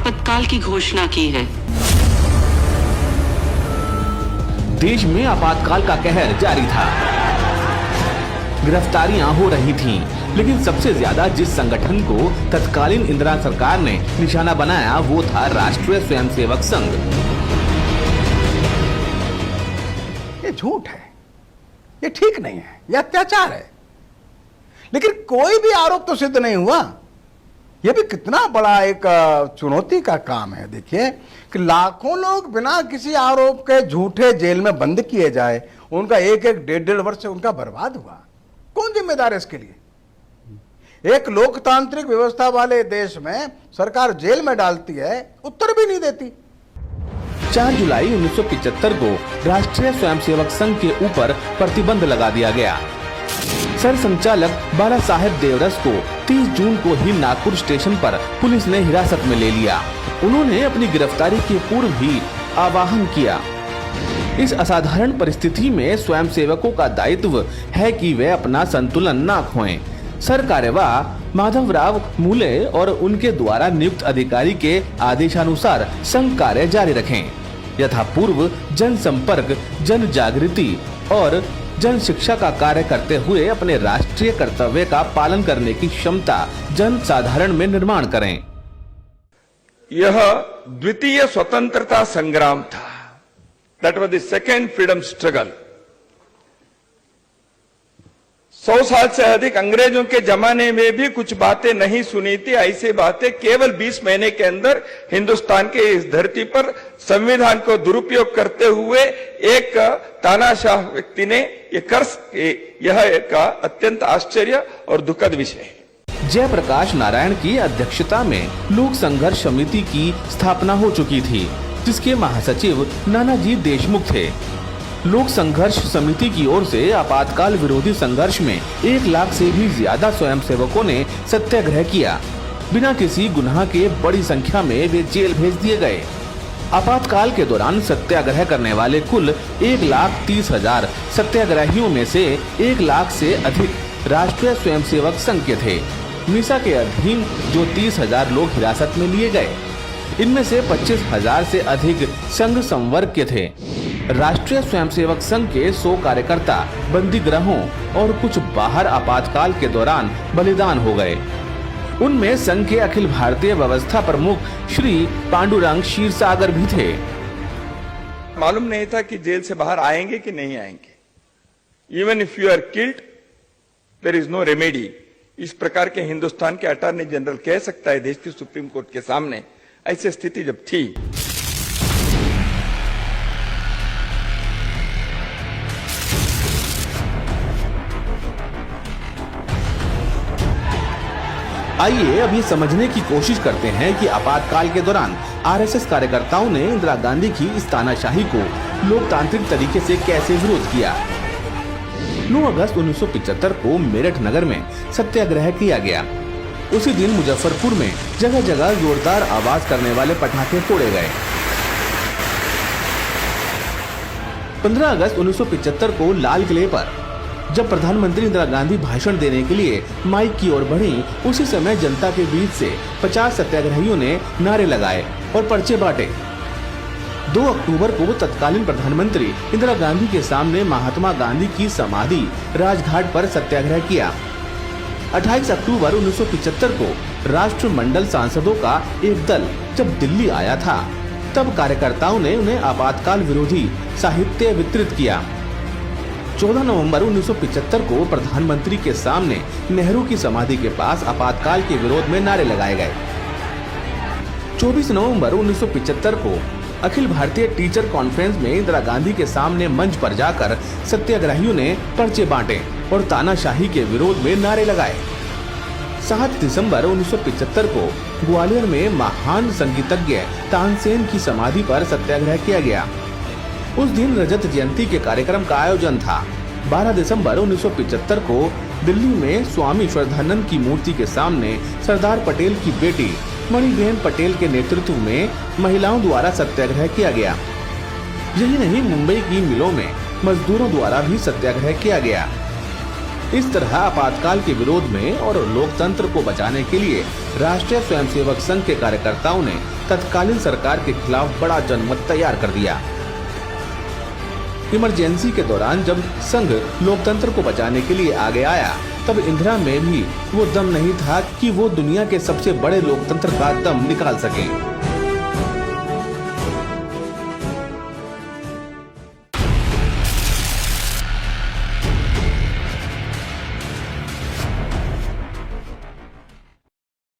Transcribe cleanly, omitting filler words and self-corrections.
आपातकाल की घोषणा की है। देश में आपातकाल का कहर जारी था। गिरफ्तारियां हो रही थीं, लेकिन सबसे ज्यादा जिस संगठन को तत्कालीन इंदिरा सरकार ने निशाना बनाया वो था राष्ट्रीय स्वयंसेवक संघ। ये झूठ है, ये ठीक नहीं है, ये अत्याचार है। लेकिन कोई भी आरोप तो सिद्ध नहीं हुआ। यह भी कितना बड़ा एक चुनौती का काम है। देखिए कि लाखों लोग बिना किसी आरोप के झूठे जेल में बंद किए जाए, उनका एक एक डेढ़ वर्ष से उनका बर्बाद हुआ। कौन जिम्मेदार है इसके लिए? एक लोकतांत्रिक व्यवस्था वाले देश में सरकार जेल में डालती है, उत्तर भी नहीं देती। 4 जुलाई 1975 को राष्ट्रीय स्वयंसेवक संघ के ऊपर प्रतिबंध लगा दिया गया। सर संचालक बाला साहेब देवरस को 30 जून को ही नागपुर स्टेशन पर पुलिस ने हिरासत में ले लिया। उन्होंने अपनी गिरफ्तारी के पूर्व ही आह्वान किया। इस असाधारण परिस्थिति में स्वयंसेवकों का दायित्व है कि वे अपना संतुलन न खोएं। सर कार्यवाह माधवराव मूले और उनके द्वारा नियुक्त अधिकारी के आदेशानुसार संघ कार्य जारी रखें। यथापूर्व जन संपर्क, जन जागृति और जन शिक्षा का कार्य करते हुए अपने राष्ट्रीय कर्तव्य का पालन करने की क्षमता जन साधारण में निर्माण करें। यह द्वितीय स्वतंत्रता संग्राम था। That was the second freedom struggle. 100 साल से अधिक अंग्रेजों के जमाने में भी कुछ बातें नहीं सुनी थी। ऐसी बातें केवल 20 महीने के अंदर हिंदुस्तान के इस धरती पर संविधान को दुरुपयोग करते हुए एक तानाशाह व्यक्ति ने ये यह एक अत्यंत आश्चर्य और दुखद विषय है। जयप्रकाश नारायण की अध्यक्षता में लोक संघर्ष समिति की स्थापना हो चुकी थी, जिसके महासचिव नानाजी देशमुख थे। लोक संघर्ष समिति की ओर से आपातकाल विरोधी संघर्ष में 1 लाख से भी ज्यादा स्वयंसेवकों ने सत्याग्रह किया। बिना किसी गुनाह के बड़ी संख्या में वे जेल भेज दिए गए। आपातकाल के दौरान सत्याग्रह करने वाले कुल 1,30,000 सत्याग्रहियों में से 1 लाख से अधिक राष्ट्रीय स्वयंसेवक संघ के थे। मीसा के अधीन जो 30,000 लोग हिरासत में लिए गए, इनमें से 25,000 से अधिक संघ संवर्ग के थे। राष्ट्रीय स्वयंसेवक संघ के 100 कार्यकर्ता बंदी गृहों और कुछ बाहर आपातकाल के दौरान बलिदान हो गए। उनमें संघ के अखिल भारतीय व्यवस्था प्रमुख श्री पांडुरंग क्षीरसागर भी थे। मालूम नहीं था कि जेल से बाहर आएंगे कि नहीं आएंगे। Even if you are killed there is no remedy. इस प्रकार के हिंदुस्तान के अटॉर्नी जनरल कह सकता है देश की सुप्रीम कोर्ट के सामने। ऐसी स्थिति जब थी, आइए अब ये समझने की कोशिश करते हैं कि आपातकाल के दौरान आरएसएस कार्यकर्ताओं ने इंदिरा गांधी की इस तानाशाही को लोकतांत्रिक तरीके से कैसे विरोध किया। 9 अगस्त 1975 को मेरठ नगर में सत्याग्रह किया गया। उसी दिन मुजफ्फरपुर में जगह जगह जोरदार आवाज करने वाले पटाखे फोड़े गए। 15 अगस्त 1975 को लाल किले पर जब प्रधानमंत्री इंदिरा गांधी भाषण देने के लिए माइक की ओर बढ़ी, उसी समय जनता के बीच से 50 सत्याग्रहियों ने नारे लगाए और पर्चे बांटे। 2 अक्टूबर को तत्कालीन प्रधानमंत्री इंदिरा गांधी के सामने महात्मा गांधी की समाधि राजघाट पर सत्याग्रह किया। 28 अक्टूबर 1975 को राष्ट्रमंडल सांसदों का एक दल जब दिल्ली आया था, तब कार्यकर्ताओं ने उन्हें आपातकाल विरोधी साहित्य वितरित किया। 14 नवंबर 1975 को प्रधानमंत्री के सामने नेहरू की समाधि के पास आपातकाल के विरोध में नारे लगाए गए। 24 नवंबर 1975 को अखिल भारतीय टीचर कॉन्फ्रेंस में इंदिरा गांधी के सामने मंच पर जाकर सत्याग्रहियों ने पर्चे बांटे और तानाशाही के विरोध में नारे लगाए। 7 दिसंबर 1975 को ग्वालियर में महान संगीतज्ञ तानसेन की समाधि पर सत्याग्रह किया गया। उस दिन रजत जयंती के कार्यक्रम का आयोजन था। 12 दिसंबर 1975 को दिल्ली में स्वामी श्रद्धानंद की मूर्ति के सामने सरदार पटेल की बेटी मणिबेन पटेल के नेतृत्व में महिलाओं द्वारा सत्याग्रह किया गया। यही नहीं, मुंबई की मिलों में मजदूरों द्वारा भी सत्याग्रह किया गया। इस तरह आपातकाल के विरोध में और लोकतंत्र को बचाने के लिए राष्ट्रीय स्वयंसेवक संघ के कार्यकर्ताओं ने तत्कालीन सरकार के खिलाफ बड़ा जनमत तैयार कर दिया। इमरजेंसी के दौरान जब संघ लोकतंत्र को बचाने के लिए आगे आया, तब इंदिरा में भी वो दम नहीं था कि वो दुनिया के सबसे बड़े लोकतंत्र का दम निकाल सके।